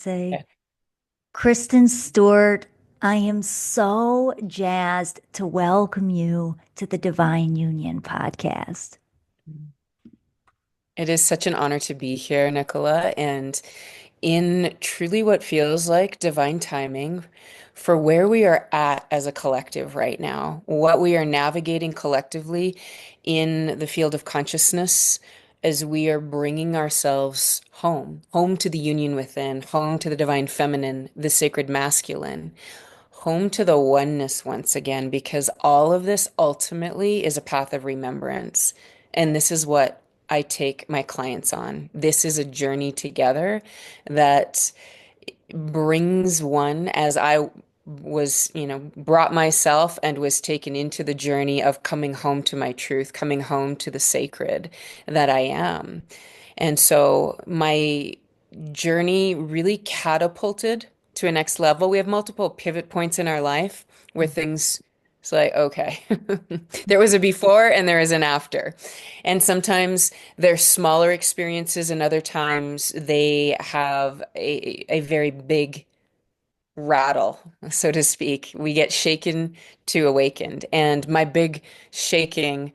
Say, Yeah. Kristen Stuart, I am so jazzed to welcome you to the Divine Union podcast. It is such an honor to be here, Nicola, and in truly what feels like divine timing for where we are at as a collective right now, what we are navigating collectively in the field of consciousness as we are bringing ourselves home, home to the union within, home to the divine feminine, the sacred masculine, home to the oneness once again, because all of this ultimately is a path of remembrance. And this is what I take my clients on. This is a journey together that brings one as I was, brought myself and was taken into the journey of coming home to my truth, coming home to the sacred that I am. And so my journey really catapulted to a next level. We have multiple pivot points in our life where things it's like, okay, there was a before and there is an after. And sometimes they're smaller experiences, and other times they have a very big rattle, so to speak. We get shaken to awakened. And my big shaking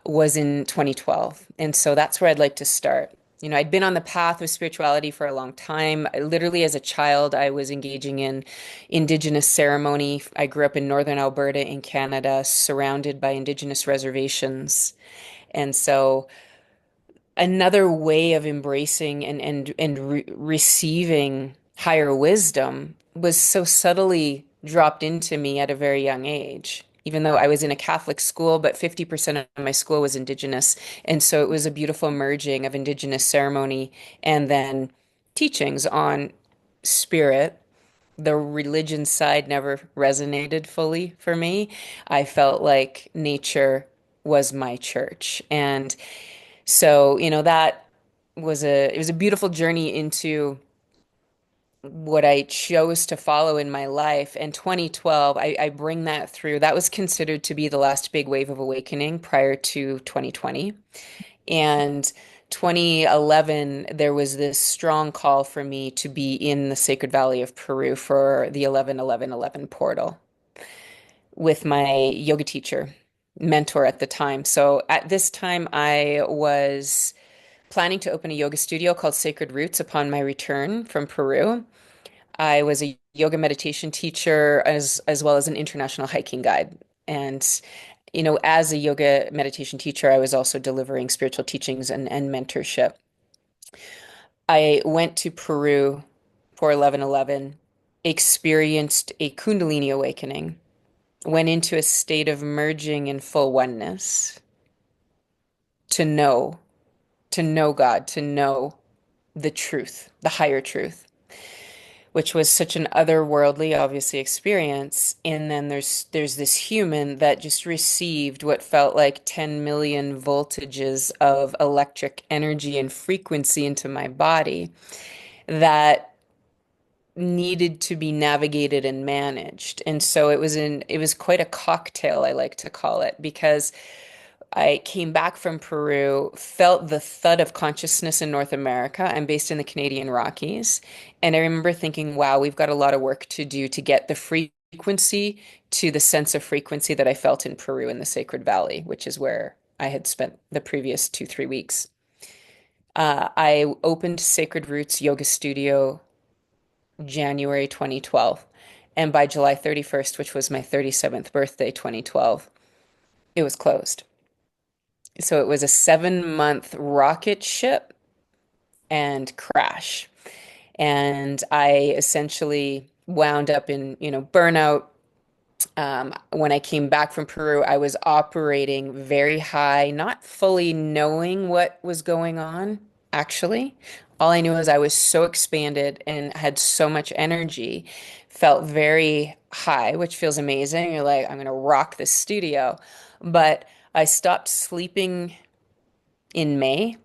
was in 2012. And so that's where I'd like to start. I'd been on the path of spirituality for a long time. Literally, as a child, I was engaging in Indigenous ceremony. I grew up in northern Alberta in Canada, surrounded by Indigenous reservations. And so another way of embracing and receiving higher wisdom was so subtly dropped into me at a very young age. Even though I was in a Catholic school, but 50% of my school was Indigenous. And so it was a beautiful merging of Indigenous ceremony and then teachings on spirit. The religion side never resonated fully for me. I felt like nature was my church. And so, that it was a beautiful journey into what I chose to follow in my life. And 2012, I bring that through. That was considered to be the last big wave of awakening prior to 2020. And 2011, there was this strong call for me to be in the Sacred Valley of Peru for the 11-11-11 portal with my yoga teacher, mentor at the time. So at this time, I was planning to open a yoga studio called Sacred Roots upon my return from Peru. I was a yoga meditation teacher as well as an international hiking guide. And as a yoga meditation teacher, I was also delivering spiritual teachings and mentorship. I went to Peru for 11/11, experienced a Kundalini awakening, went into a state of merging in full oneness to know, to know God, to know the truth, the higher truth, which was such an otherworldly, obviously, experience. And then there's this human that just received what felt like 10 million voltages of electric energy and frequency into my body that needed to be navigated and managed. And so it was quite a cocktail, I like to call it, because I came back from Peru, felt the thud of consciousness in North America. I'm based in the Canadian Rockies. And I remember thinking, wow, we've got a lot of work to do to get the frequency to the sense of frequency that I felt in Peru in the Sacred Valley, which is where I had spent the previous 2, 3 weeks. I opened Sacred Roots Yoga Studio January 2012. And by July 31st, which was my 37th birthday, 2012, it was closed. So it was a 7 month rocket ship and crash. And I essentially wound up in, burnout. When I came back from Peru, I was operating very high, not fully knowing what was going on, actually. All I knew was I was so expanded and had so much energy, felt very high, which feels amazing. You're like, I'm going to rock this studio. But I stopped sleeping in May.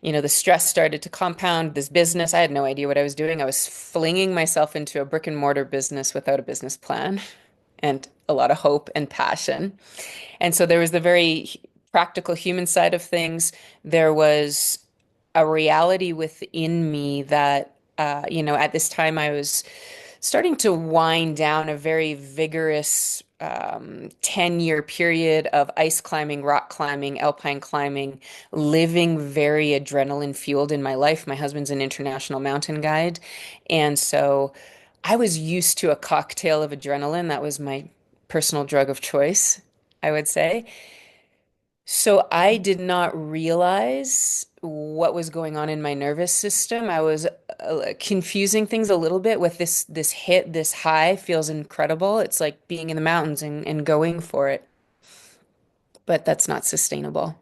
The stress started to compound this business. I had no idea what I was doing. I was flinging myself into a brick and mortar business without a business plan and a lot of hope and passion. And so there was the very practical human side of things. There was a reality within me that At this time I was starting to wind down a very vigorous 10-year period of ice climbing, rock climbing, alpine climbing, living very adrenaline fueled in my life. My husband's an international mountain guide. And so I was used to a cocktail of adrenaline. That was my personal drug of choice, I would say. So I did not realize what was going on in my nervous system. I was confusing things a little bit with this hit, this high feels incredible. It's like being in the mountains and going for it, but that's not sustainable.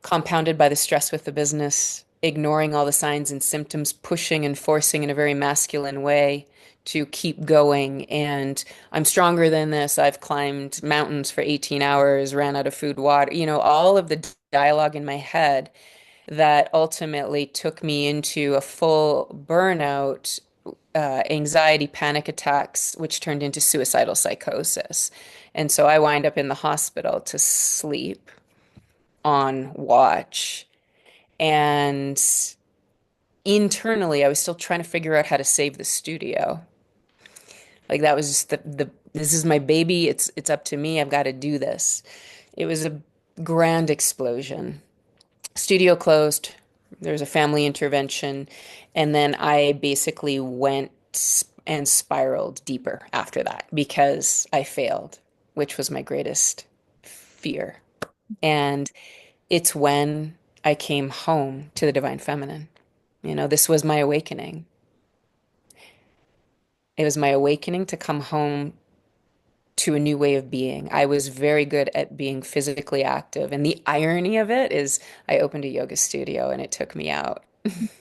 Compounded by the stress with the business, ignoring all the signs and symptoms, pushing and forcing in a very masculine way to keep going. And I'm stronger than this. I've climbed mountains for 18 hours, ran out of food, water, all of the dialogue in my head that ultimately took me into a full burnout, anxiety, panic attacks, which turned into suicidal psychosis. And so I wind up in the hospital to sleep on watch. And internally, I was still trying to figure out how to save the studio. Like that was just the this is my baby. It's up to me. I've got to do this. It was a grand explosion. Studio closed. There was a family intervention, and then I basically went and spiraled deeper after that because I failed, which was my greatest fear. And it's when I came home to the divine feminine. This was my awakening. It was my awakening to come home to a new way of being. I was very good at being physically active. And the irony of it is I opened a yoga studio and it took me out.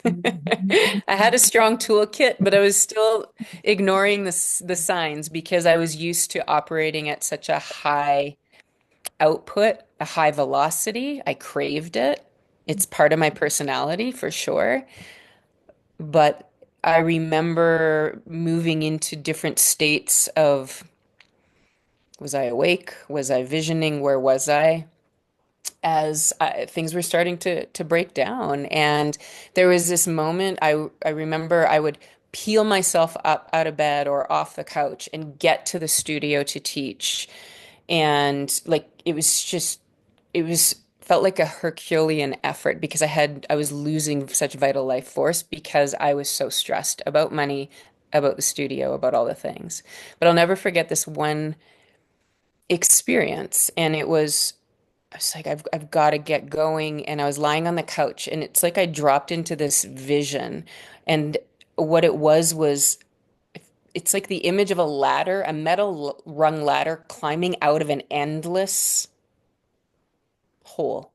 I had a strong toolkit, but I was still ignoring the signs because I was used to operating at such a high output, a high velocity. I craved it. It's part of my personality for sure. But I remember moving into different states of was I awake? Was I visioning? Where was I? As things were starting to break down. And there was this moment I remember I would peel myself up out of bed or off the couch and get to the studio to teach. And like it was felt like a Herculean effort because I was losing such vital life force because I was so stressed about money, about the studio, about all the things. But I'll never forget this one experience. And I was like, I've got to get going. And I was lying on the couch, and it's like I dropped into this vision. And what it was it's like the image of a ladder, a metal rung ladder climbing out of an endless hole.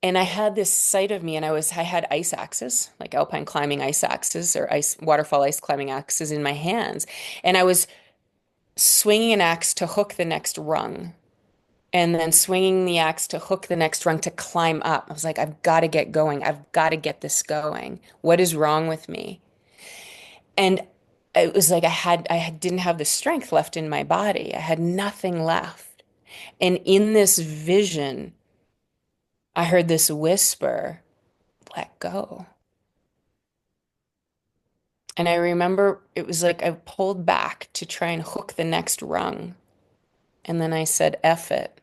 And I had this sight of me, and I had ice axes, like alpine climbing ice axes or waterfall ice climbing axes in my hands. And I was swinging an axe to hook the next rung and then swinging the axe to hook the next rung to climb up. I was like, I've got to get going. I've got to get this going. What is wrong with me? And it was like didn't have the strength left in my body. I had nothing left. And in this vision, I heard this whisper, let go. And I remember it was like I pulled back to try and hook the next rung. And then I said, F it.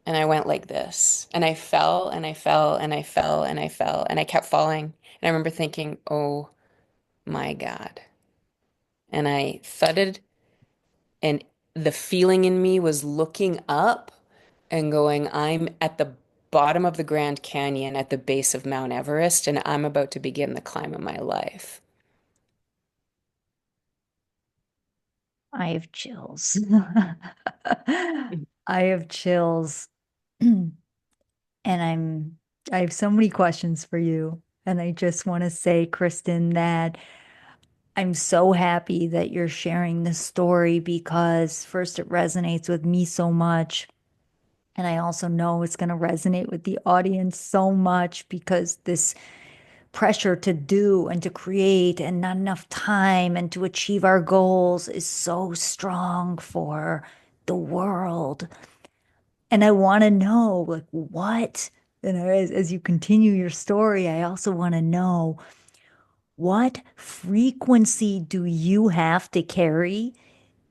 And I went like this. And I fell and I fell and I fell and I fell and I kept falling. And I remember thinking, oh my God. And I thudded, and the feeling in me was looking up and going, I'm at the bottom of the Grand Canyon at the base of Mount Everest, and I'm about to begin the climb of my life. I have chills. I have chills. And I have so many questions for you. And I just want to say, Kristen, that I'm so happy that you're sharing this story because first it resonates with me so much. And I also know it's going to resonate with the audience so much because this pressure to do and to create and not enough time and to achieve our goals is so strong for the world. And I want to know, like, what? And as you continue your story, I also want to know what frequency do you have to carry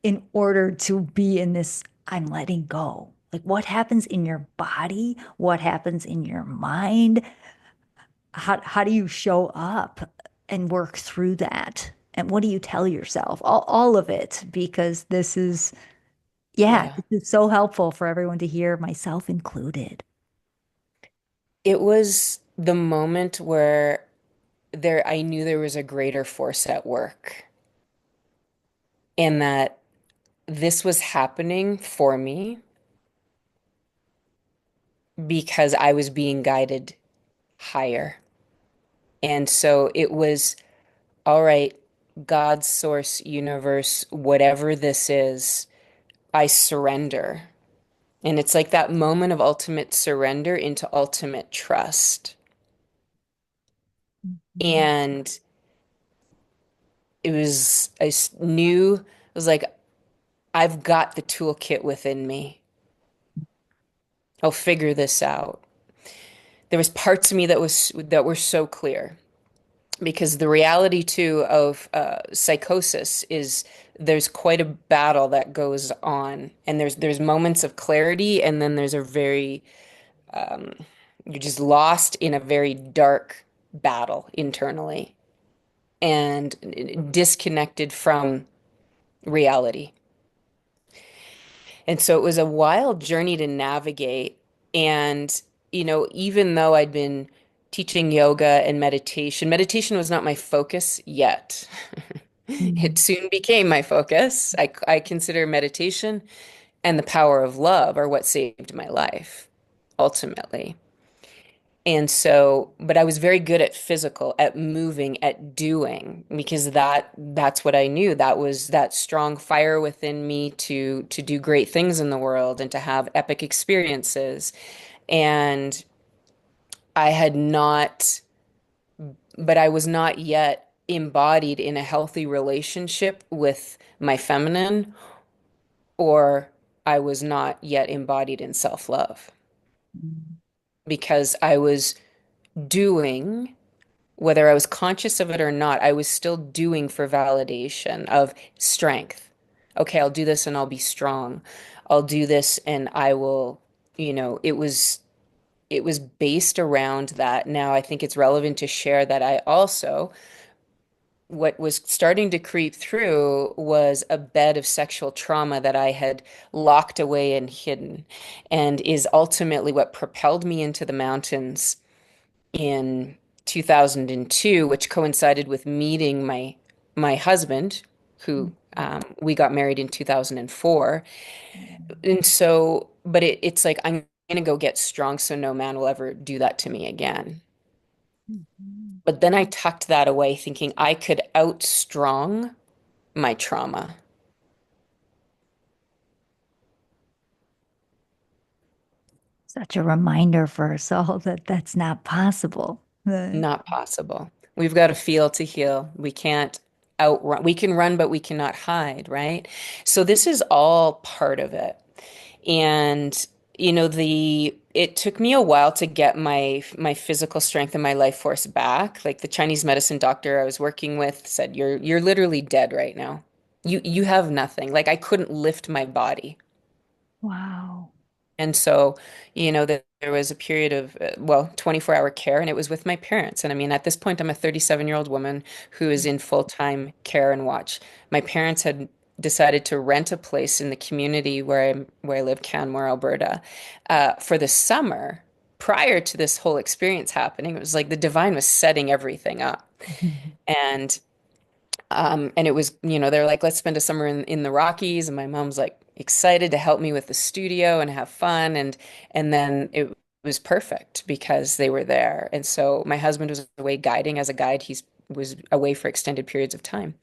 in order to be in this I'm letting go? Like what happens in your body? What happens in your mind? How do you show up and work through that? And what do you tell yourself? All of it, because this is, yeah, Yeah. this is so helpful for everyone to hear, myself included. It was the moment where I knew there was a greater force at work and that this was happening for me because I was being guided higher. And so it was, all right, God, source, universe, whatever this is, I surrender. And it's like that moment of ultimate surrender into ultimate trust. Mhm. And knew, it was like, I've got the toolkit within me. I'll figure this out. There was parts of me that were so clear because the reality too of psychosis is there's quite a battle that goes on, and there's moments of clarity, and then there's a very you're just lost in a very dark battle internally and disconnected from reality. And so it was a wild journey to navigate. And, even though I'd been teaching yoga and meditation was not my focus yet. It Mhm. soon became my focus. I consider meditation and the power of love are what saved my life, ultimately. And so, but I was very good at physical, at moving, at doing, because that's what I knew. That was that strong fire within me to do great things in the world and to have epic experiences. And I had not, but I was not yet embodied in a healthy relationship with my feminine, or I was not yet embodied in self-love because I was doing whether I was conscious of it or not, I was still doing for validation of strength. Okay, I'll do this and I'll be strong. I'll do this and I will, it was based around that. Now I think it's relevant to share that I also what was starting to creep through was a bed of sexual trauma that I had locked away and hidden, and is ultimately what propelled me into the mountains in 2002, which coincided with meeting my husband, who we got married in 2004. And so, but it's like I'm gonna go get strong, so no man will ever do that to me again. Mhm. But then I tucked that away, thinking I could outstrong my trauma. Such a reminder for us all that that's not possible. Not possible. We've got to feel to heal. We can't outrun. We can run, but we cannot hide, right? So this is all part of it. And the it took me a while to get my physical strength and my life force back. Like the Chinese medicine doctor I was working with said, "You're literally dead right now. You have nothing." Like I couldn't lift my body. Wow. And so, there was a period of, 24-hour care, and it was with my parents. And I mean, at this point, I'm a 37-year-old woman who is in full-time care and watch. My parents had decided to rent a place in the community where I live, Canmore, Alberta, for the summer. Prior to this whole experience happening, it was like the divine was setting everything up. And it was, they're like, let's spend a summer in the Rockies. And my mom's like excited to help me with the studio and have fun. And then it was perfect because they were there. And so my husband was away guiding as a guide. He was away for extended periods of time.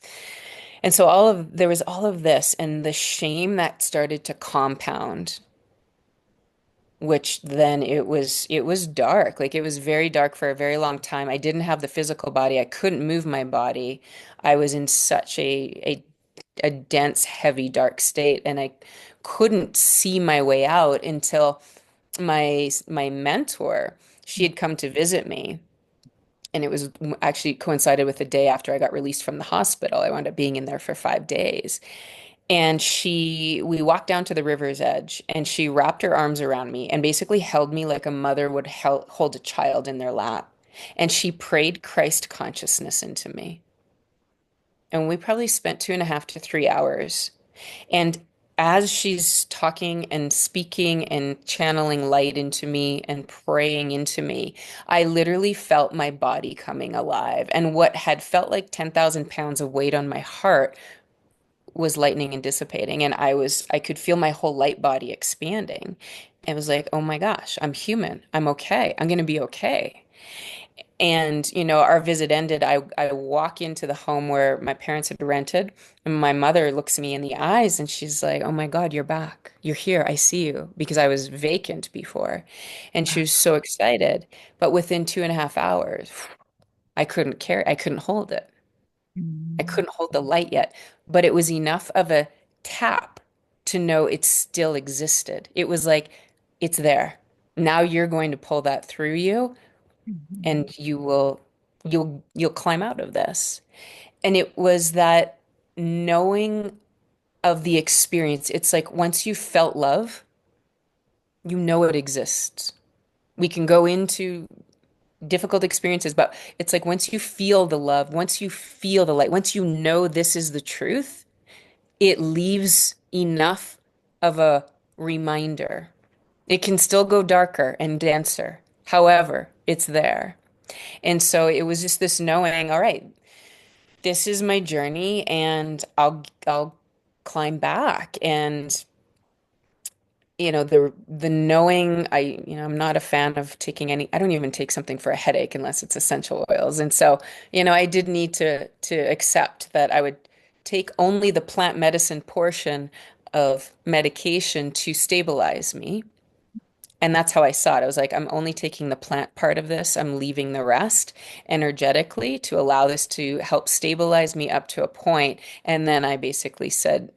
And so there was all of this and the shame that started to compound, which then it was dark. Like it was very dark for a very long time. I didn't have the physical body. I couldn't move my body. I was in such a dense, heavy, dark state, and I couldn't see my way out until my mentor, she had come to visit me, And it was actually coincided with the day after I got released from the hospital. I wound up being in there for 5 days. And we walked down to the river's edge and she wrapped her arms around me and basically held me like a mother would hold a child in their lap. And she prayed Christ consciousness into me. And we probably spent 2.5 to 3 hours. And as she's talking and speaking and channeling light into me and praying into me, I literally felt my body coming alive. And what had felt like 10,000 pounds of weight on my heart was lightening and dissipating. And I could feel my whole light body expanding. It was like, oh my gosh, I'm human. I'm okay. I'm going to be okay. And, our visit ended. I walk into the home where my parents had rented, and my mother looks me in the eyes and she's like, oh my God, you're back. You're here. I see you because I was vacant before. And she was so excited. But within 2.5 hours, I couldn't hold it. I Mhm. couldn't hold the light yet, but it was enough of a tap to know it still existed. It was like, it's there. Now you're going to pull that through you Mhm. and you'll climb out of this. And it was that knowing of the experience. It's like once you felt love, you know it exists. We can go into difficult experiences, but it's like once you feel the love, once you feel the light, once you know this is the truth, it leaves enough of a reminder. It can still go darker and denser. However, it's there. And so it was just this knowing, all right, this is my journey and I'll climb back. And the knowing I'm not a fan of taking I don't even take something for a headache unless it's essential oils. And so, I did need to accept that I would take only the plant medicine portion of medication to stabilize me. And that's how I saw it. I was like, I'm only taking the plant part of this. I'm leaving the rest energetically to allow this to help stabilize me up to a point. And then I basically said,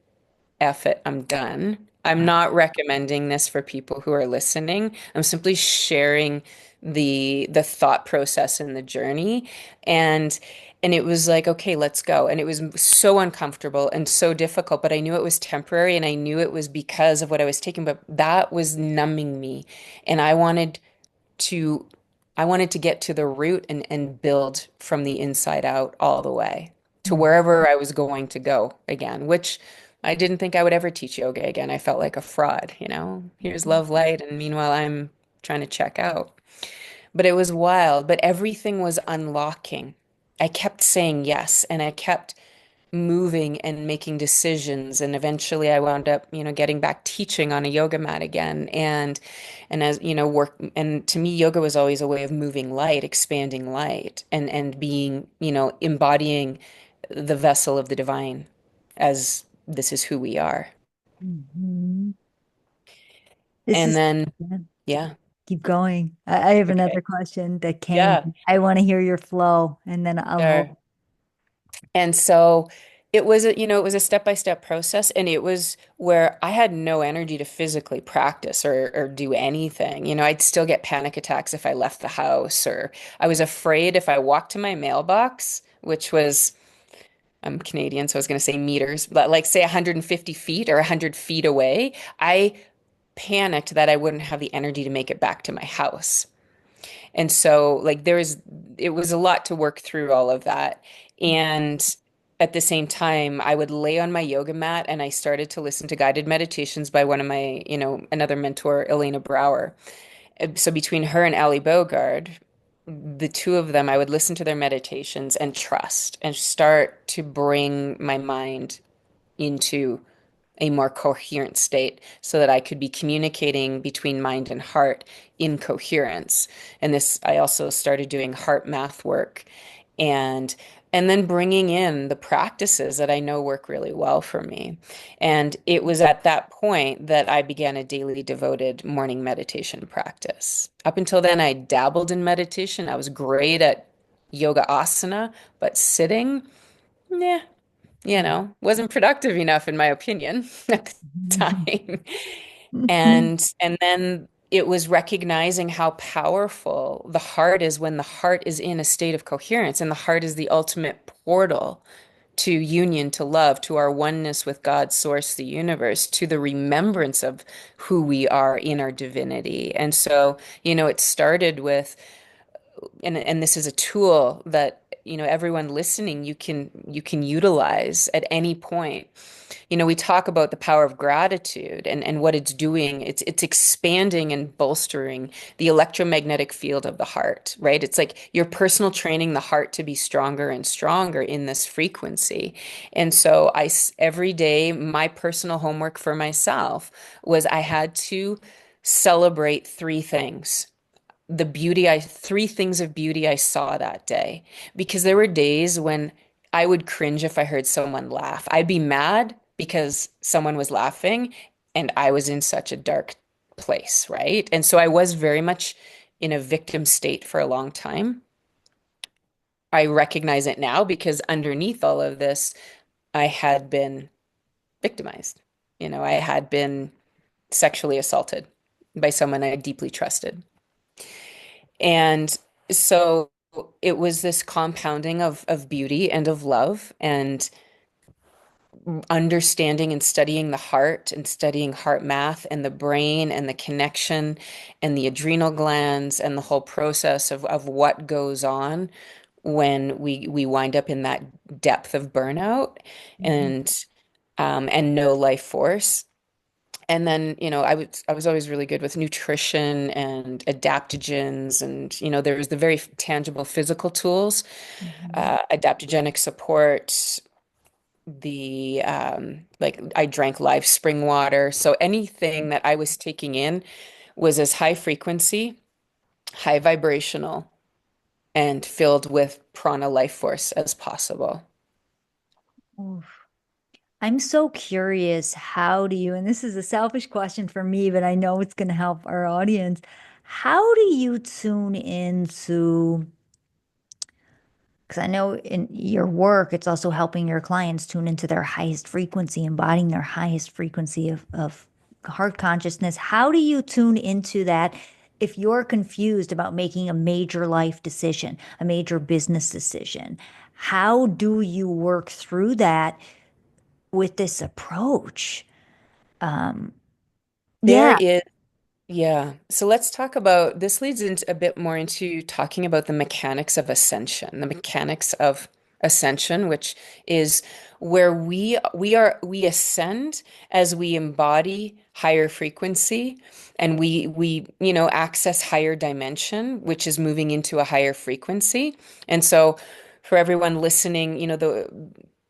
F it, I'm done. I'm not recommending this for people who are listening. I'm simply sharing the thought process and the journey. And and it was like, okay, let's go. And it was so uncomfortable and so difficult, but I knew it was temporary and I knew it was because of what I was taking, but that was numbing me. And to I wanted to get to the root and build from the inside out all the way to Mhm. wherever I was going to go again, which I didn't think I would ever teach yoga again. I felt like a fraud, Here's love, light, and meanwhile I'm trying to check out. But it was wild, but everything was unlocking. I kept saying yes, and I kept moving and making decisions, and eventually I wound up getting back teaching on a yoga mat again. And as work, and to me yoga was always a way of moving light, expanding light, and being embodying the vessel of the divine, as this is who we are. Mhm. This And is, then yeah, yeah. keep going. I have another Okay. question that came. Yeah, I want to hear your flow and then I'll hold. sure. And so it was a step-by-step process, and it was where I had no energy to physically practice or do anything. I'd still get panic attacks if I left the house, or I was afraid if I walked to my mailbox, which was, I'm Canadian, so I was going to say meters, but like say 150 feet or 100 feet away, I panicked that I wouldn't have the energy to make it back to my house. And so, like, it was a lot to work through all of that. And at the same time, I would lay on my yoga mat and I started to listen to guided meditations by one of my, another mentor, Elena Brower. So between her and Ali Bogard, the two of them, I would listen to their meditations and trust and start to bring my mind into a more coherent state so that I could be communicating between mind and heart in coherence. And this, I also started doing heart math work and and then bringing in the practices that I know work really well for me. And it was at that point that I began a daily devoted morning meditation practice. Up until then, I dabbled in meditation. I was great at yoga asana, but sitting, nah, wasn't productive enough in my opinion at the time. And then it was recognizing how powerful the heart is when the heart is in a state of coherence, and the heart is the ultimate portal to union, to love, to our oneness with God, source, the universe, to the remembrance of who we are in our divinity. And so, it started with, and this is a tool that, everyone listening, you can utilize at any point. We talk about the power of gratitude and what it's doing. It's expanding and bolstering the electromagnetic field of the heart, right? It's like you're personal training the heart to be stronger and stronger in this frequency. And so every day, my personal homework for myself was I had to celebrate three things of beauty I saw that day. Because there were days when I would cringe if I heard someone laugh. I'd be mad because someone was laughing and I was in such a dark place, right? And so I was very much in a victim state for a long time. I recognize it now because underneath all of this, I had been victimized. I had been sexually assaulted by someone I deeply trusted. And so it was this compounding of beauty and of love and understanding and studying the heart and studying heart math and the brain and the connection and the adrenal glands and the whole process of what goes on when we wind up in that depth of burnout Mhm. and no life force. And then, I was always really good with nutrition and adaptogens, and there was the very tangible physical tools, Mhm. adaptogenic support, the like I drank live spring water. So anything that I was taking in was as high frequency, high vibrational, and filled with prana life force as possible. Oof. I'm so curious, how do you, and this is a selfish question for me, but I know it's going to help our audience. How do you tune into, because I know in your work, it's also helping your clients tune into their highest frequency, embodying their highest frequency of heart consciousness. How do you tune into that if you're confused about making a major life decision, a major business decision? How do you work through that with this approach? Um, There yeah. is Yeah. So let's talk about this leads into a bit more into talking about the mechanics of ascension, the mechanics of ascension, which is where we ascend as we embody higher frequency and we access higher dimension, which is moving into a higher frequency. And so for everyone listening,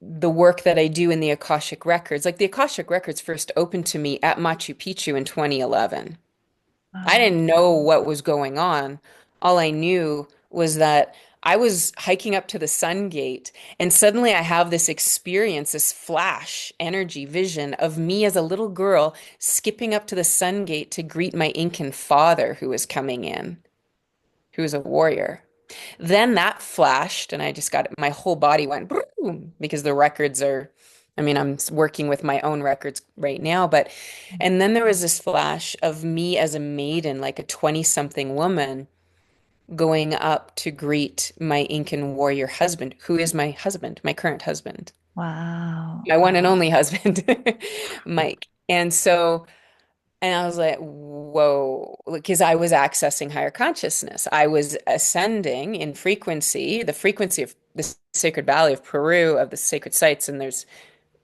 the work that I do in the Akashic Records, like the Akashic Records first opened to me at Machu Picchu in 2011. I Wow. didn't know what was going on. All I knew was that I was hiking up to the Sun Gate, and suddenly I have this experience, this flash energy vision of me as a little girl skipping up to the Sun Gate to greet my Incan father who was coming in, who was a warrior. Then that flashed, and I just got my whole body went boom because the records are, I mean, I'm working with my own records right now, but, and then there was this flash of me as a maiden, like a 20-something woman, going up to greet my Incan warrior husband, who is my husband, my current husband, Wow. my one and only husband, Mike. And I was like, whoa, because I was accessing higher consciousness. I was ascending in frequency, the frequency of the Sacred Valley of Peru, of the sacred sites. And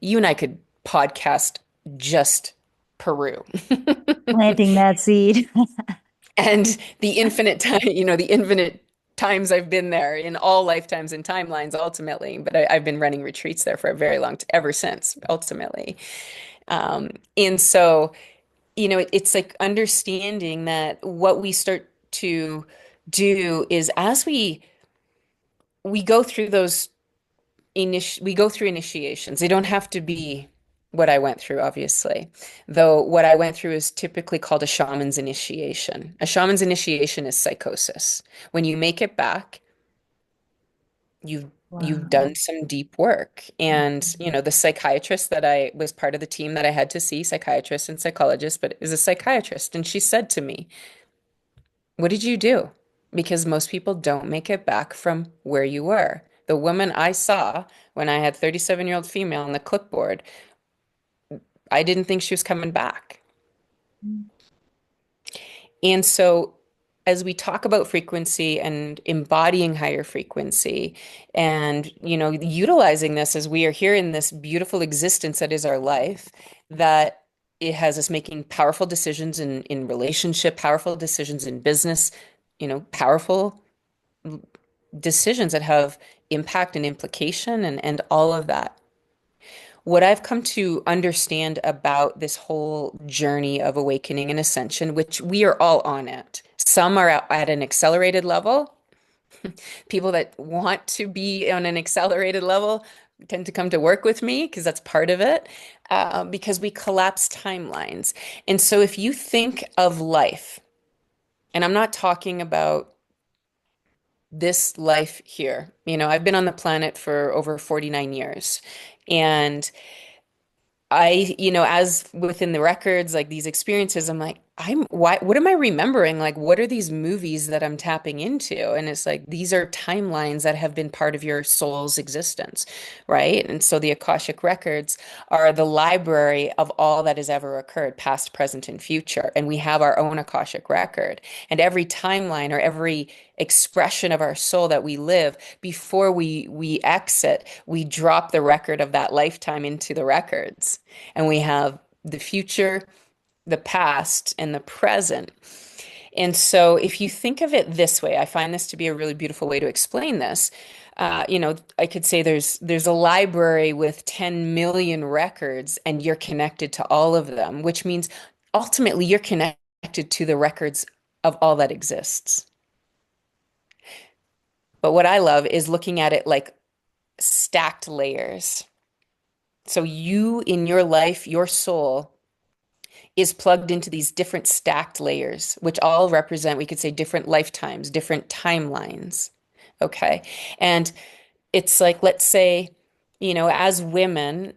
you and I could podcast just Peru Planting that seed. and the infinite time, the infinite times I've been there in all lifetimes and timelines ultimately. But I've been running retreats there for a very long, ever since ultimately. And so, it's like understanding that what we start to do is as we go through we go through initiations. They don't have to be what I went through, obviously. Though what I went through is typically called a shaman's initiation. A shaman's initiation is psychosis. When you make it back, you've You've Wow. done some deep work. And, the psychiatrist that I was part of the team that I had to see, psychiatrist and psychologist, but is a psychiatrist. And she said to me, "What did you do?" Because most people don't make it back from where you were. The woman I saw when I had 37-year-old female on the clipboard, I didn't think she was coming back. And so, as we talk about frequency and embodying higher frequency and, utilizing this as we are here in this beautiful existence that is our life, that it has us making powerful decisions in relationship, powerful decisions in business, powerful decisions that have impact and implication and all of that. What I've come to understand about this whole journey of awakening and ascension, which we are all on it. Some are at an accelerated level. People that want to be on an accelerated level tend to come to work with me because that's part of it, because we collapse timelines. And so if you think of life, and I'm not talking about this life here, I've been on the planet for over 49 years. And as within the records, like these experiences, I'm like, what am I remembering? Like, what are these movies that I'm tapping into? And it's like, these are timelines that have been part of your soul's existence, right? And so the Akashic records are the library of all that has ever occurred, past, present, and future. And we have our own Akashic record. And every timeline or every expression of our soul that we live before we exit, we drop the record of that lifetime into the records. And we have the future, the past, and the present. And so, if you think of it this way, I find this to be a really beautiful way to explain this. I could say there's a library with 10 million records, and you're connected to all of them, which means ultimately you're connected to the records of all that exists. But what I love is looking at it like stacked layers. So you in your life, your soul is plugged into these different stacked layers, which all represent, we could say, different lifetimes, different timelines. Okay. And it's like, let's say, as women,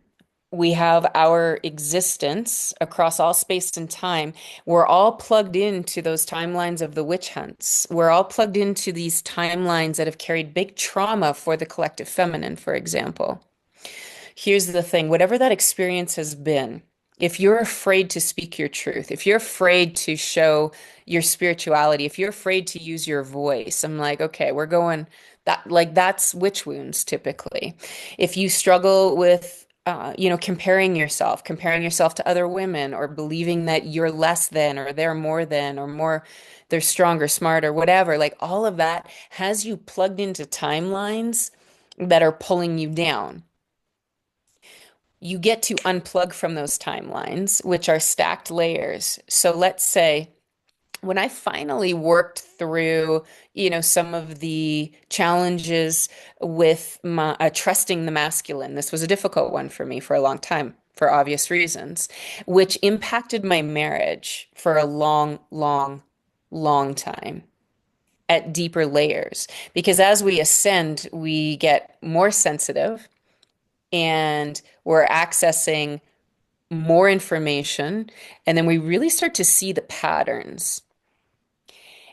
we have our existence across all space and time. We're all plugged into those timelines of the witch hunts. We're all plugged into these timelines that have carried big trauma for the collective feminine, for example. Here's the thing, whatever that experience has been, if you're afraid to speak your truth, if you're afraid to show your spirituality, if you're afraid to use your voice, I'm like, okay, we're going that, like, that's witch wounds typically. If you struggle with, comparing yourself to other women or believing that you're less than or they're more than or more, they're stronger, smarter, whatever, like all of that has you plugged into timelines that are pulling you down. You get to unplug from those timelines, which are stacked layers. So let's say when I finally worked through, some of the challenges with trusting the masculine, this was a difficult one for me for a long time, for obvious reasons, which impacted my marriage for a long, long, long time at deeper layers. Because as we ascend, we get more sensitive and we're accessing more information, and then we really start to see the patterns.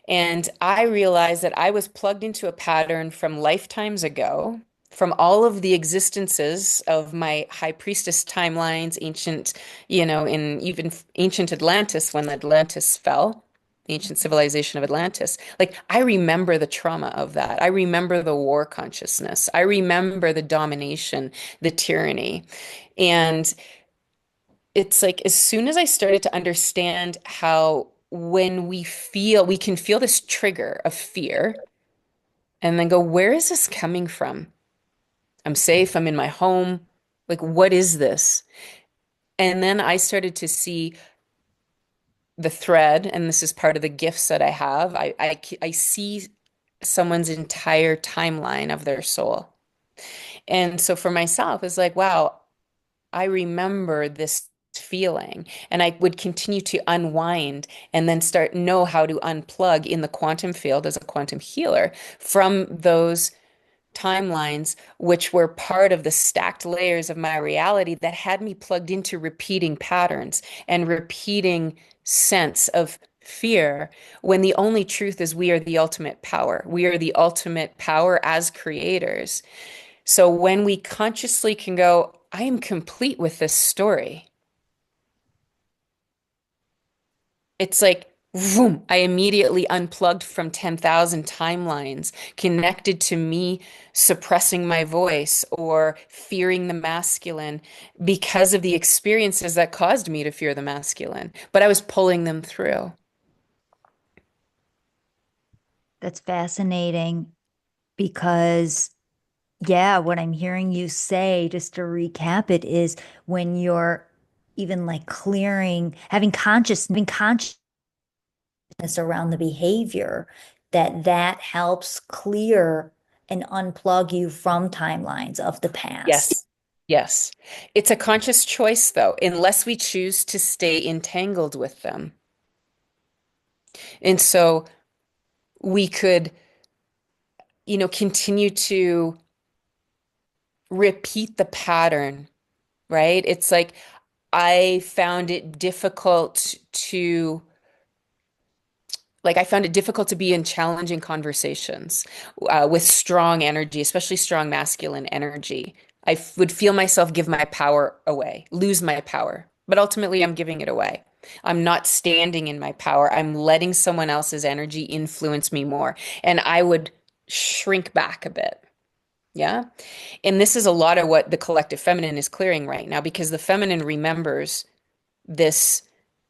And I realized that I was plugged into a pattern from lifetimes ago, from all of the existences of my high priestess timelines, ancient, in even ancient Atlantis, when Atlantis fell, the ancient civilization of Atlantis. Like, I remember the trauma of that. I remember the war consciousness. I remember the domination, the tyranny. And it's like as soon as I started to understand how when we can feel this trigger of fear and then go, where is this coming from? I'm safe, I'm in my home. Like, what is this? And then I started to see the thread, and this is part of the gifts that I have. I see someone's entire timeline of their soul. And so for myself, it's like, wow, I remember this feeling, and I would continue to unwind and then start know how to unplug in the quantum field as a quantum healer from those timelines, which were part of the stacked layers of my reality that had me plugged into repeating patterns and repeating sense of fear, when the only truth is we are the ultimate power. We are the ultimate power as creators. So when we consciously can go, I am complete with this story, it's like, boom, I immediately unplugged from 10,000 timelines connected to me suppressing my voice or fearing the masculine because of the experiences that caused me to fear the masculine. But I was pulling them through. That's fascinating because, yeah, what I'm hearing you say, just to recap it, is when you're even like clearing, having consciousness around the behavior, that helps clear and unplug you from timelines of the past. Yes. Yes. It's a conscious choice, though, unless we choose to stay entangled with them. And so we could, continue to repeat the pattern, right? It's like I found it difficult to I found it difficult to be in challenging conversations with strong energy, especially strong masculine energy. Would feel myself give my power away, lose my power, but ultimately I'm giving it away. I'm not standing in my power. I'm letting someone else's energy influence me more. And I would shrink back a bit. Yeah. And this is a lot of what the collective feminine is clearing right now because the feminine remembers this,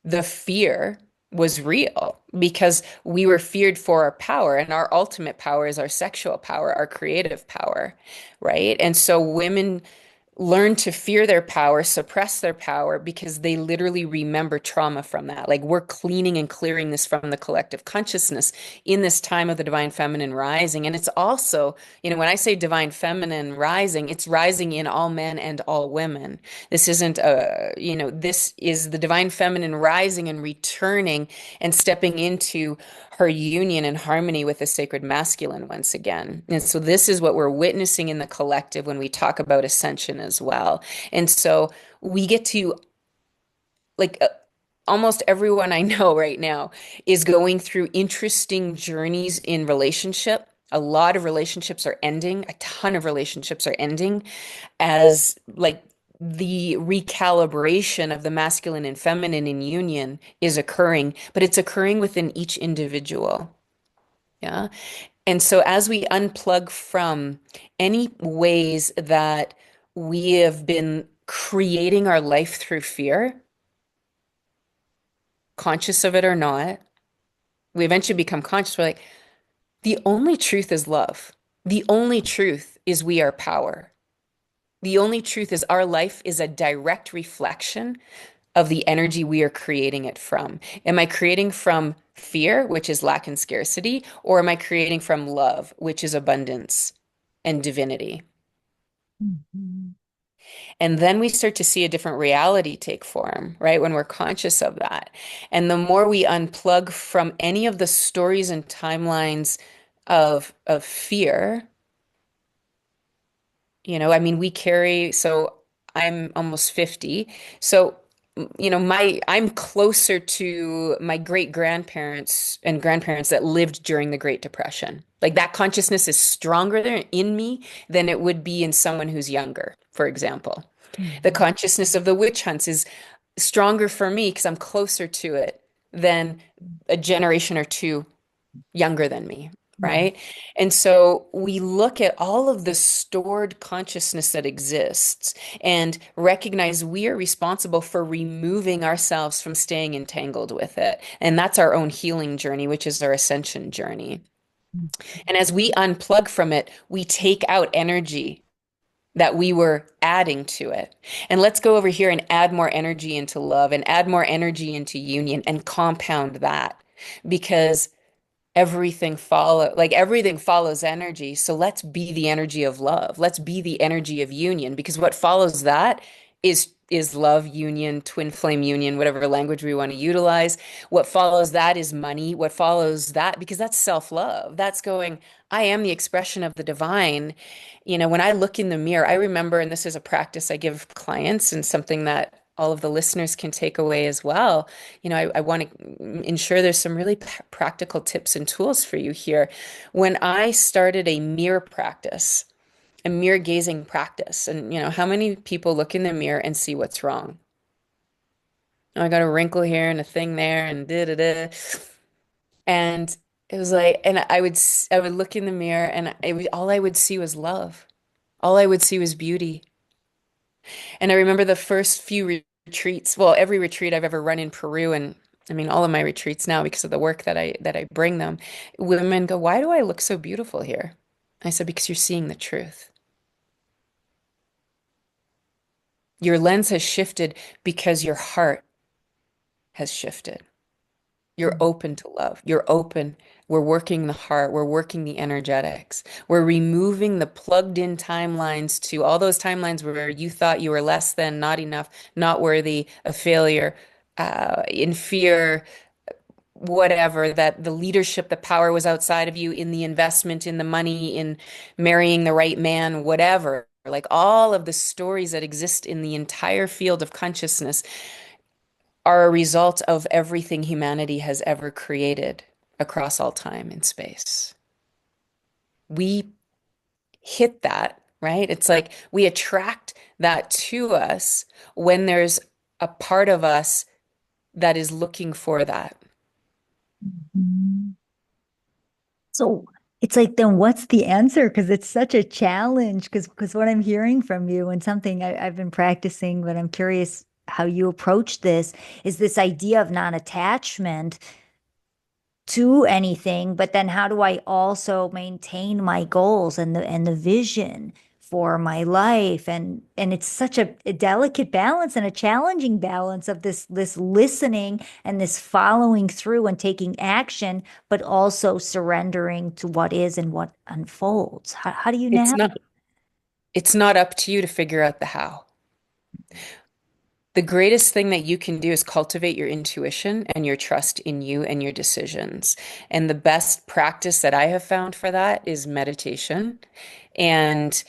the fear was real because we were feared for our power, and our ultimate power is our sexual power, our creative power, right? And so women learn to fear their power, suppress their power because they literally remember trauma from that. Like we're cleaning and clearing this from the collective consciousness in this time of the divine feminine rising. And it's also, when I say divine feminine rising, it's rising in all men and all women. This isn't this is the divine feminine rising and returning and stepping into her union and harmony with the sacred masculine once again. And so this is what we're witnessing in the collective when we talk about ascension as well. And so we get to like almost everyone I know right now is going through interesting journeys in relationship. A lot of relationships are ending, a ton of relationships are ending as the recalibration of the masculine and feminine in union is occurring, but it's occurring within each individual. Yeah. And so as we unplug from any ways that we have been creating our life through fear, conscious of it or not, we eventually become conscious. We're like, the only truth is love. The only truth is we are power. The only truth is our life is a direct reflection of the energy we are creating it from. Am I creating from fear, which is lack and scarcity, or am I creating from love, which is abundance and divinity? Mhm. And then we start to see a different reality take form, right? When we're conscious of that. And the more we unplug from any of the stories and timelines of fear, I mean, so I'm almost 50. So, I'm closer to my great grandparents and grandparents that lived during the Great Depression. Like that consciousness is stronger there in me than it would be in someone who's younger, for example. The Mhm. consciousness of the witch hunts is stronger for me because I'm closer to it than a generation or two younger than me, Mhm. right? And so we look at all of the stored consciousness that exists and recognize we are responsible for removing ourselves from staying entangled with it. And that's our own healing journey, which is our ascension journey. And as we unplug from it, we take out energy that we were adding to it. And let's go over here and add more energy into love and add more energy into union and compound that because everything follows energy. So let's be the energy of love. Let's be the energy of union because what follows that is love, union, twin flame union, whatever language we want to utilize. What follows that is money. What follows that, because that's self-love. That's going, I am the expression of the divine. When I look in the mirror, I remember, and this is a practice I give clients and something that all of the listeners can take away as well. I want to ensure there's some really practical tips and tools for you here. When I started a mirror gazing practice. And, how many people look in the mirror and see what's wrong? Oh, I got a wrinkle here and a thing there and da da da. And it was like, and I would look in the mirror and all I would see was love. All I would see was beauty. And I remember the first few retreats, well, every retreat I've ever run in Peru, and I mean all of my retreats now because of the work that I bring them, women go, "Why do I look so beautiful here?" I said, "Because you're seeing the truth. Your lens has shifted because your heart has shifted. You're open to love. You're open. We're working the heart. We're working the energetics. We're removing the plugged in timelines to all those timelines where you thought you were less than, not enough, not worthy, a failure, in fear, whatever, that the leadership, the power was outside of you, in the investment, in the money, in marrying the right man, whatever. Like all of the stories that exist in the entire field of consciousness are a result of everything humanity has ever created across all time and space. We hit that, right? It's like we attract that to us when there's a part of us that is looking for that. Mhm. So it's like, then what's the answer? Because it's such a challenge. Because what I'm hearing from you and something I've been practicing, but I'm curious how you approach this, is this idea of non-attachment to anything, but then how do I also maintain my goals and the vision for my life? And it's such a delicate balance and a challenging balance of this listening and this following through and taking action, but also surrendering to what is and what unfolds. How do you It's navigate? not it's not up to you to figure out the how. The greatest thing that you can do is cultivate your intuition and your trust in you and your decisions. And the best practice that I have found for that is meditation and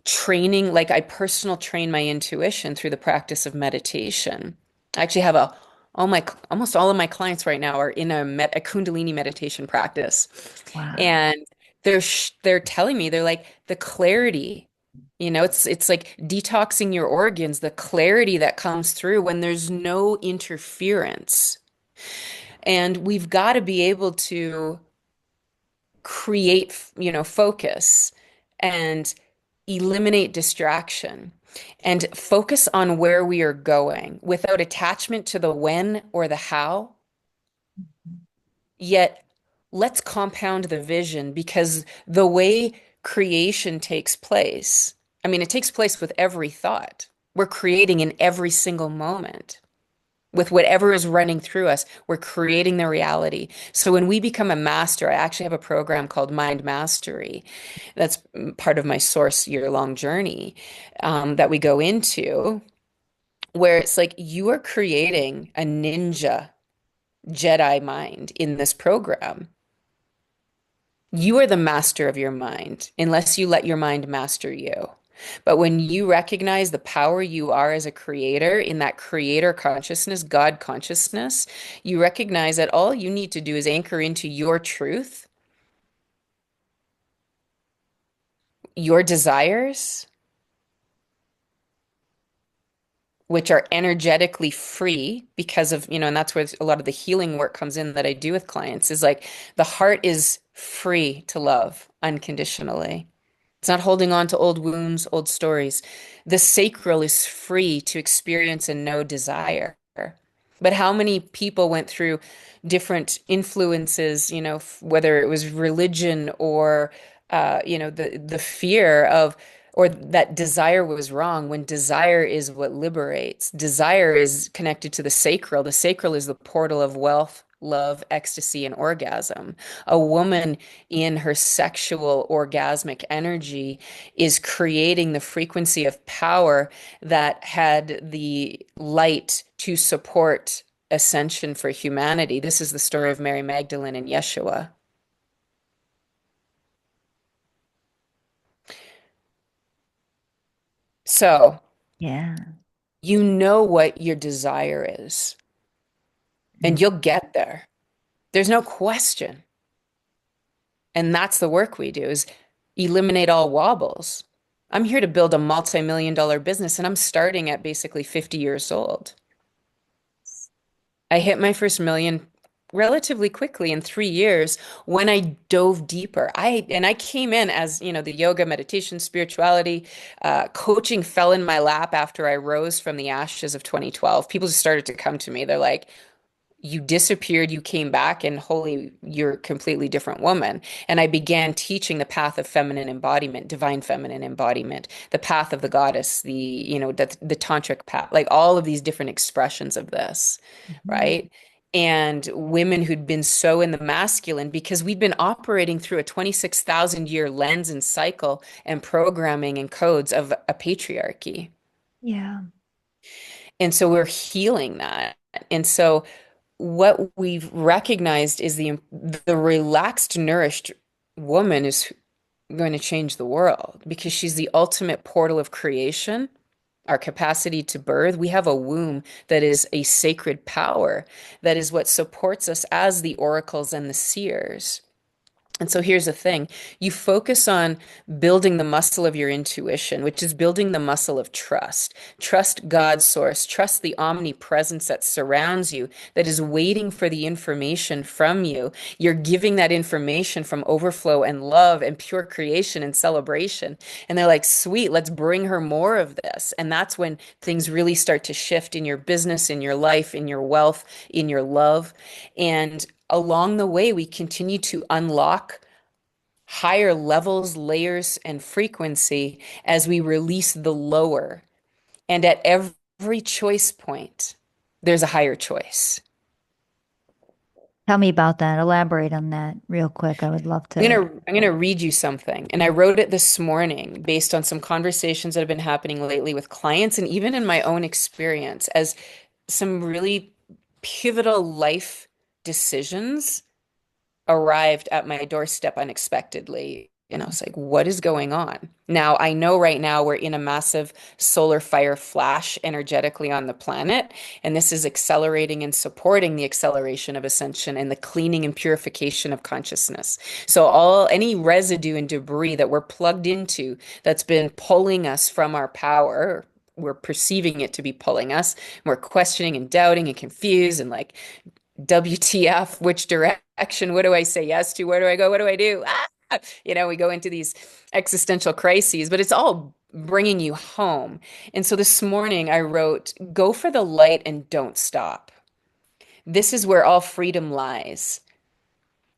training. Like I personal train my intuition through the practice of meditation. I actually have almost all of my clients right now are in a Kundalini meditation practice. Wow. And they're telling me, they're like, the clarity, it's like detoxing your organs, the clarity that comes through when there's no interference. And we've got to be able to create, focus and eliminate distraction and focus on where we are going without attachment to the when or the how. Yet, let's compound the vision, because the way creation takes place, I mean, it takes place with every thought. We're creating in every single moment. With whatever is running through us, we're creating the reality. So when we become a master, I actually have a program called Mind Mastery. That's part of my Source year-long journey, that we go into, where it's like you are creating a ninja Jedi mind in this program. You are the master of your mind, unless you let your mind master you. But when you recognize the power you are as a creator, in that creator consciousness, God consciousness, you recognize that all you need to do is anchor into your truth, your desires, which are energetically free because of, and that's where a lot of the healing work comes in that I do with clients, is like the heart is free to love unconditionally. It's not holding on to old wounds, old stories. The sacral is free to experience and know desire. But how many people went through different influences, whether it was religion or, the fear of, or that desire was wrong, when desire is what liberates. Desire is connected to the sacral. The sacral is the portal of wealth, love, ecstasy, and orgasm. A woman in her sexual orgasmic energy is creating the frequency of power that had the light to support ascension for humanity. This is the story of Mary Magdalene and Yeshua. So, Yeah. you know what your desire is, and Mm. you'll get there. There's no question. And that's the work we do is eliminate all wobbles. I'm here to build a multi-million dollar business and I'm starting at basically 50 years old. I hit my first million relatively quickly in 3 years when I dove deeper. I came in as, the yoga, meditation, spirituality, coaching fell in my lap after I rose from the ashes of 2012. People just started to come to me. They're like, you disappeared, you came back, and holy, you're a completely different woman. And I began teaching the path of feminine embodiment, divine feminine embodiment, the path of the goddess, the tantric path, like all of these different expressions of this, Mhm. right? And women who'd been so in the masculine because we'd been operating through a 26,000 year lens and cycle and programming and codes of a patriarchy. Yeah. And so we're healing that. And so what we've recognized is the relaxed, nourished woman is going to change the world because she's the ultimate portal of creation, our capacity to birth. We have a womb that is a sacred power that is what supports us as the oracles and the seers. And so here's the thing. You focus on building the muscle of your intuition, which is building the muscle of trust. Trust God's source. Trust the omnipresence that surrounds you, that is waiting for the information from you. You're giving that information from overflow and love and pure creation and celebration. And they're like, sweet, let's bring her more of this. And that's when things really start to shift in your business, in your life, in your wealth, in your love. And along the way, we continue to unlock higher levels, layers, and frequency as we release the lower. And at every choice point, there's a higher choice. Tell me about that. Elaborate on that real quick. I would love to. I'm gonna read you something. And I wrote it this morning based on some conversations that have been happening lately with clients and even in my own experience as some really pivotal life decisions arrived at my doorstep unexpectedly. And I was like, what is going on? Now, I know right now we're in a massive solar fire flash energetically on the planet, and this is accelerating and supporting the acceleration of ascension and the cleaning and purification of consciousness. So any residue and debris that we're plugged into that's been pulling us from our power, we're perceiving it to be pulling us, we're questioning and doubting and confused and like, WTF, which direction? What do I say yes to? Where do I go? What do I do? Ah! We go into these existential crises, but it's all bringing you home. And so this morning I wrote, go for the light and don't stop. This is where all freedom lies.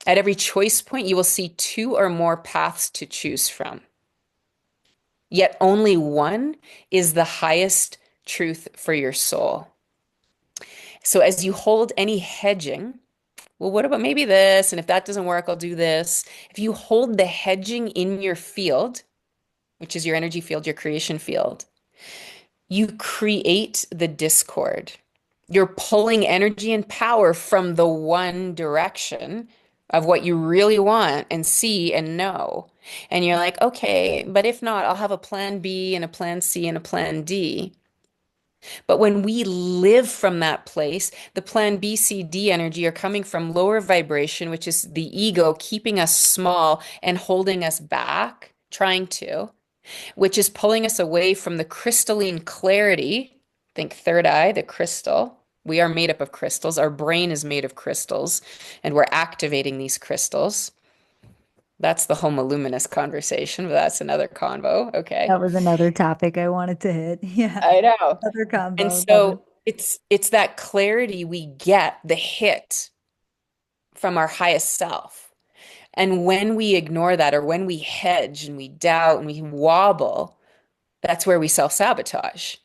At every choice point, you will see two or more paths to choose from. Yet only one is the highest truth for your soul. So as you hold any hedging, well, what about maybe this? And if that doesn't work, I'll do this. If you hold the hedging in your field, which is your energy field, your creation field, you create the discord. You're pulling energy and power from the one direction of what you really want and see and know. And you're like, okay, but if not, I'll have a plan B and a plan C and a plan D. But when we live from that place, the plan B, C, D energy are coming from lower vibration, which is the ego keeping us small and holding us back, trying to, which is pulling us away from the crystalline clarity. Think third eye, the crystal. We are made up of crystals. Our brain is made of crystals, and we're activating these crystals. That's the homoluminous conversation, but that's another convo. Okay. That was another topic I wanted to hit. Yeah. I know. Other And combo. Love it. so it's that clarity we get, the hit from our highest self. And when we ignore that or when we hedge and we doubt and we wobble, that's where we self-sabotage.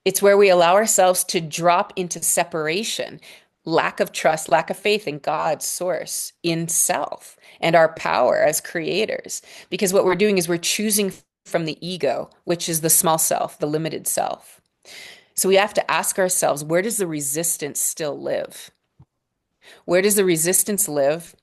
It's where we allow ourselves to drop into separation. lack of trust, lack of faith in God's source, in self, and our power as creators. Because what we're doing is we're choosing from the ego, which is the small self, the limited self. So we have to ask ourselves, where does the resistance still live? Where does the resistance live?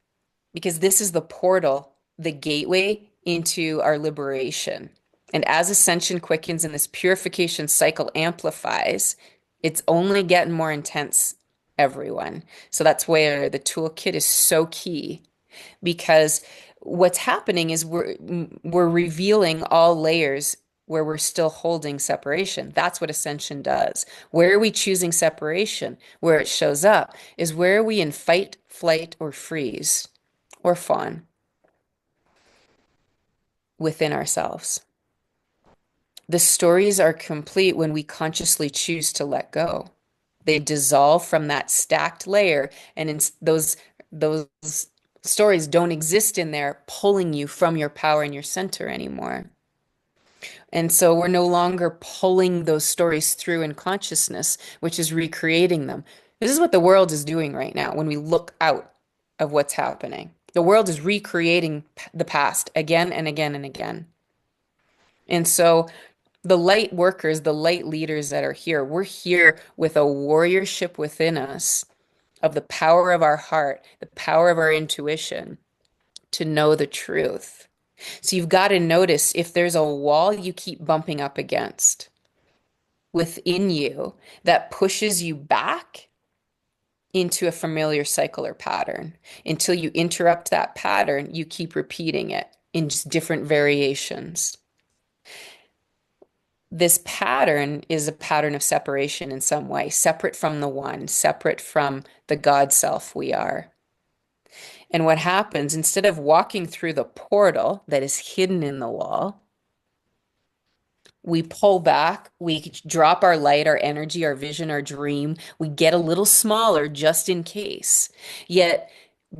Because this is the portal, the gateway into our liberation. And as ascension quickens and this purification cycle amplifies, it's only getting more intense, everyone. So that's where the toolkit is so key because what's happening is we're revealing all layers where we're still holding separation. That's what ascension does. Where are we choosing separation? Where it shows up is where are we in fight, flight, or freeze, or fawn within ourselves. The stories are complete when we consciously choose to let go. They dissolve from that stacked layer, and those stories don't exist in there, pulling you from your power and your center anymore. And so we're no longer pulling those stories through in consciousness, which is recreating them. This is what the world is doing right now when we look out of what's happening. The world is recreating the past again and again and again. And so the light workers, the light leaders that are here, we're here with a warriorship within us of the power of our heart, the power of our intuition to know the truth. So you've got to notice if there's a wall you keep bumping up against within you that pushes you back into a familiar cycle or pattern. Until you interrupt that pattern, you keep repeating it in just different variations. This pattern is a pattern of separation in some way, separate from the one, separate from the God self we are. And what happens, instead of walking through the portal that is hidden in the wall, we pull back, we drop our light, our energy, our vision, our dream. We get a little smaller just in case. Yet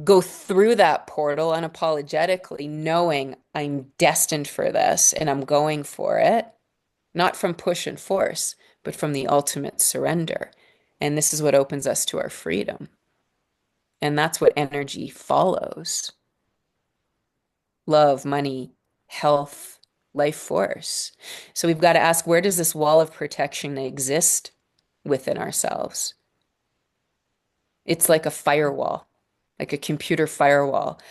go through that portal unapologetically, knowing I'm destined for this and I'm going for it, not from push and force, but from the ultimate surrender. And this is what opens us to our freedom. And that's what energy follows: love, money, health, life force. So we've got to ask, where does this wall of protection exist within ourselves? It's like a firewall, like a computer firewall,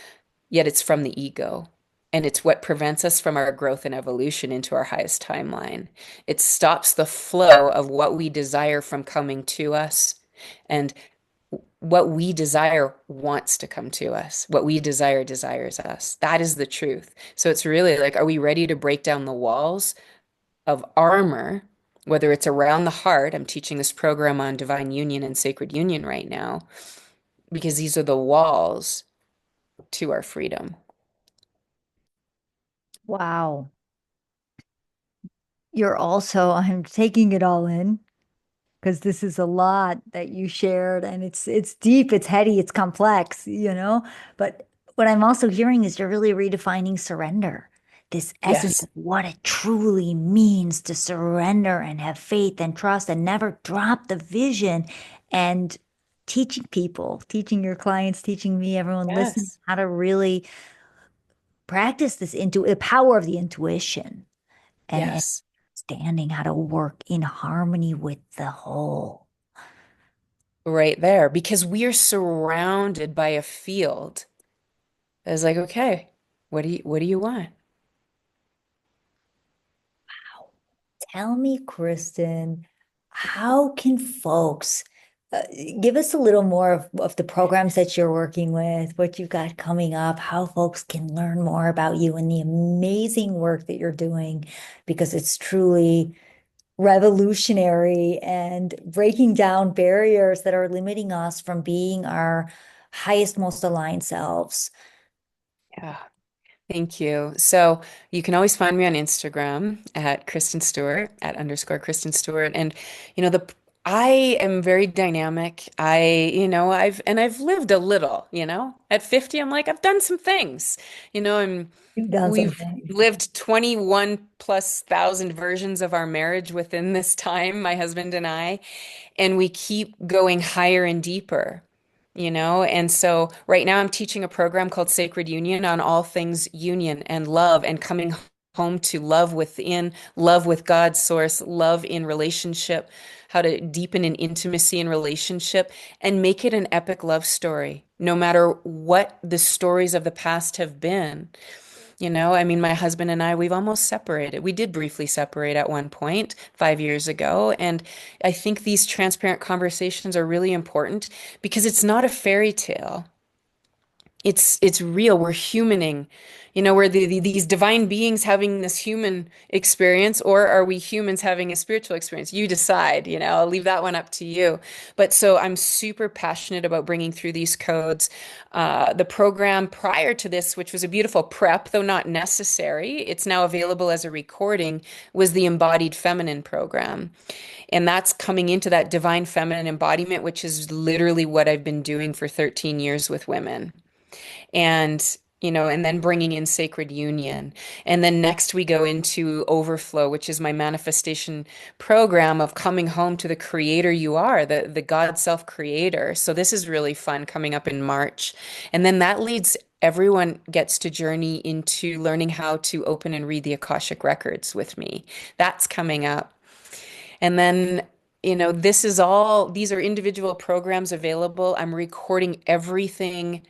yet it's from the ego. And it's what prevents us from our growth and evolution into our highest timeline. It stops the flow of what we desire from coming to us. And what we desire wants to come to us. What we desire desires us. That is the truth. So it's really like, are we ready to break down the walls of armor, whether it's around the heart? I'm teaching this program on divine union and sacred union right now, because these are the walls to our freedom. Wow. You're also, I'm taking it all in because this is a lot that you shared and it's deep, it's heady, it's complex, you know? But what I'm also hearing is you're really redefining surrender. This essence Yes. of what it truly means to surrender and have faith and trust and never drop the vision and teaching people, teaching your clients, teaching me, everyone listening Yes. how to really practice this into the power of the intuition and Yes. understanding how to work in harmony with the whole. Right there, because we are surrounded by a field that's like, okay, what do you want? Tell me, Kristen, how can folks uh, give us a little more of the programs that you're working with, what you've got coming up, how folks can learn more about you and the amazing work that you're doing, because it's truly revolutionary and breaking down barriers that are limiting us from being our highest, most aligned selves. Yeah. Thank you. So you can always find me on Instagram at Kristen Stuart, at underscore Kristen Stuart. And, you know, I am very dynamic. I've lived a little, At 50, I'm like, I've done some things. And You've done we've something. lived 21 plus thousand versions of our marriage within this time, my husband and I, and we keep going higher and deeper. And so right now I'm teaching a program called Sacred Union on all things union and love and coming home to love within, love with God's source, love in relationship, how to deepen an intimacy in relationship and make it an epic love story, no matter what the stories of the past have been. I mean, my husband and I, we've almost separated. We did briefly separate at one point 5 years ago. And I think these transparent conversations are really important because it's not a fairy tale. It's real. We're humaning. We're these divine beings having this human experience, or are we humans having a spiritual experience? You decide, I'll leave that one up to you. But so I'm super passionate about bringing through these codes. The program prior to this, which was a beautiful prep, though not necessary, it's now available as a recording, was the Embodied Feminine program. And that's coming into that divine feminine embodiment, which is literally what I've been doing for 13 years with women and then bringing in sacred union. And then next we go into overflow, which is my manifestation program of coming home to the creator you are, the God self creator. So this is really fun coming up in March. And then that leads everyone gets to journey into learning how to open and read the Akashic records with me. That's coming up. And then, these are individual programs available. I'm recording everything,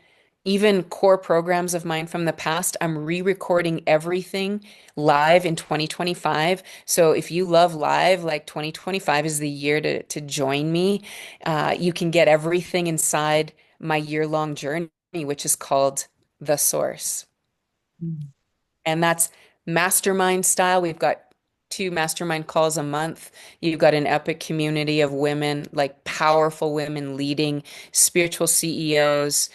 even core programs of mine from the past. I'm re-recording everything live in 2025. So if you love live, like 2025 is the year to join me. You can get everything inside my year-long journey, which is called The Source. Mm. And that's mastermind style. We've got two mastermind calls a month. You've got an epic community of women, like powerful women leading spiritual CEOs.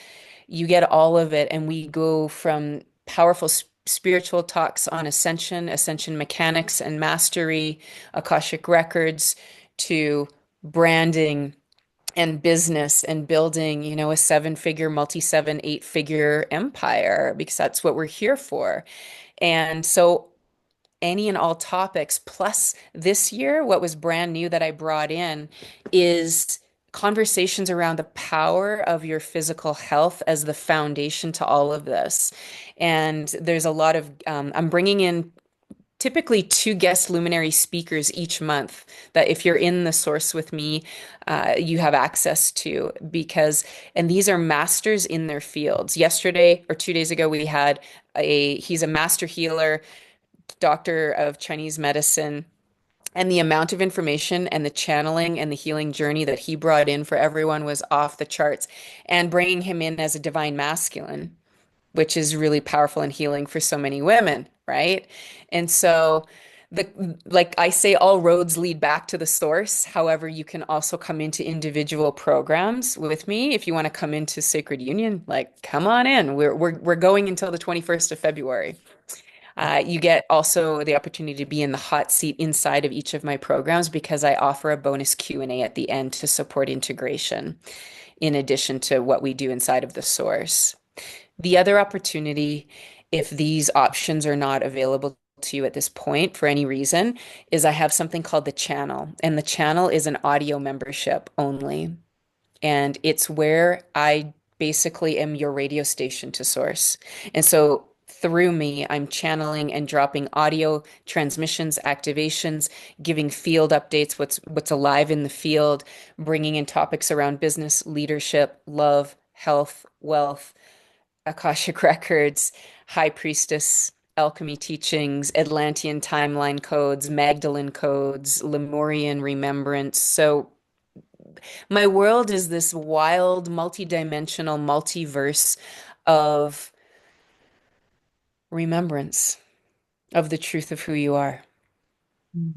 You get all of it. And we go from powerful spiritual talks on ascension, ascension mechanics and mastery, Akashic records, to branding and business and building, a seven-figure, multi-seven, eight-figure empire, because that's what we're here for. And so any and all topics, plus this year, what was brand new that I brought in is conversations around the power of your physical health as the foundation to all of this. And there's a lot of, I'm bringing in typically two guest luminary speakers each month that if you're in the source with me, you have access to and these are masters in their fields. Yesterday or 2 days ago, we had he's a master healer, doctor of Chinese medicine, and the amount of information and the channeling and the healing journey that he brought in for everyone was off the charts. And bringing him in as a divine masculine, which is really powerful and healing for so many women, right? And so the like I say, all roads lead back to the source. However, you can also come into individual programs with me if you want to come into Sacred Union. Like, come on in. We're going until the 21st of February. You get also the opportunity to be in the hot seat inside of each of my programs because I offer a bonus Q&A at the end to support integration in addition to what we do inside of the source. The other opportunity, if these options are not available to you at this point for any reason, is I have something called the channel. And the channel is an audio membership only. And it's where I basically am your radio station to source. And so through me, I'm channeling and dropping audio transmissions, activations, giving field updates, what's alive in the field, bringing in topics around business, leadership, love, health, wealth, Akashic records, High Priestess, alchemy teachings, Atlantean timeline codes, Magdalene codes, Lemurian remembrance. So my world is this wild, multidimensional multiverse of remembrance of the truth of who you are. Mm.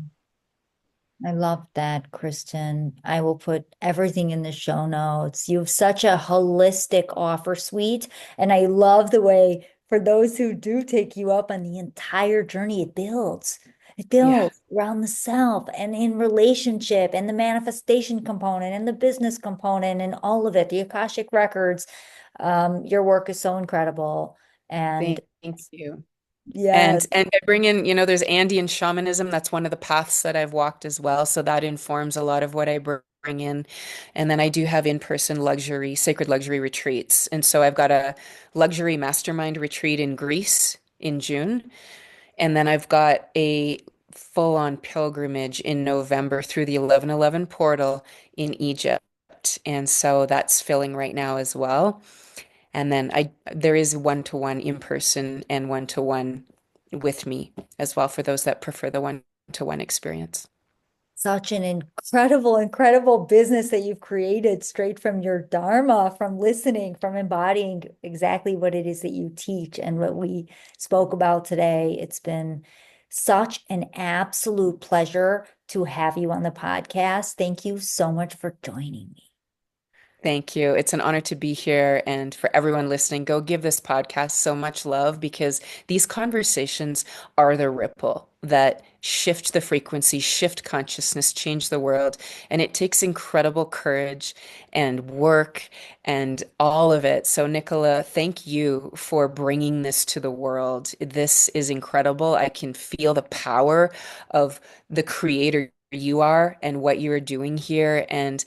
I love that, Kristen. I will put everything in the show notes. You have such a holistic offer suite. And I love the way, for those who do take you up on the entire journey, it builds. It Yeah. builds around the self and in relationship and the manifestation component and the business component and all of it, the Akashic records. Your work is so incredible. And Thank you. yes, And I bring in, there's Andean shamanism. That's one of the paths that I've walked as well. So that informs a lot of what I bring in. And then I do have in-person sacred luxury retreats. And so I've got a luxury mastermind retreat in Greece in June. And then I've got a full-on pilgrimage in November through the 1111 portal in Egypt. And so that's filling right now as well. And then there is one-to-one in person and one-to-one with me as well for those that prefer the one-to-one experience. such an incredible, incredible business that you've created straight from your Dharma, from listening, from embodying exactly what it is that you teach and what we spoke about today. It's been such an absolute pleasure to have you on the podcast. Thank you so much for joining me. Thank you. It's an honor to be here. And for everyone listening, go give this podcast so much love because these conversations are the ripple that shift the frequency, shift consciousness, change the world. And it takes incredible courage and work and all of it. So, Nicola, thank you for bringing this to the world. This is incredible. I can feel the power of the creator you are and what you are doing here. And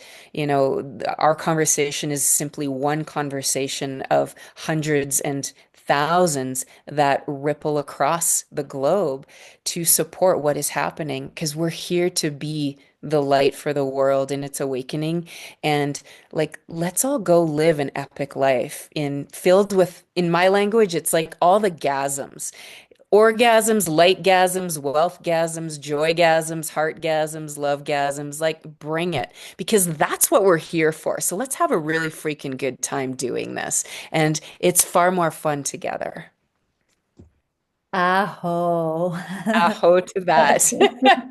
our conversation is simply one conversation of hundreds and thousands that ripple across the globe to support what is happening because we're here to be the light for the world in its awakening. And like, let's all go live an epic life filled with, in my language, it's like all the gasms. Orgasms, lightgasms, wealthgasms, joygasms, heartgasms, lovegasms, like bring it because that's what we're here for. So let's have a really freaking good time doing this. And it's far more fun together. Aho. Aho to that.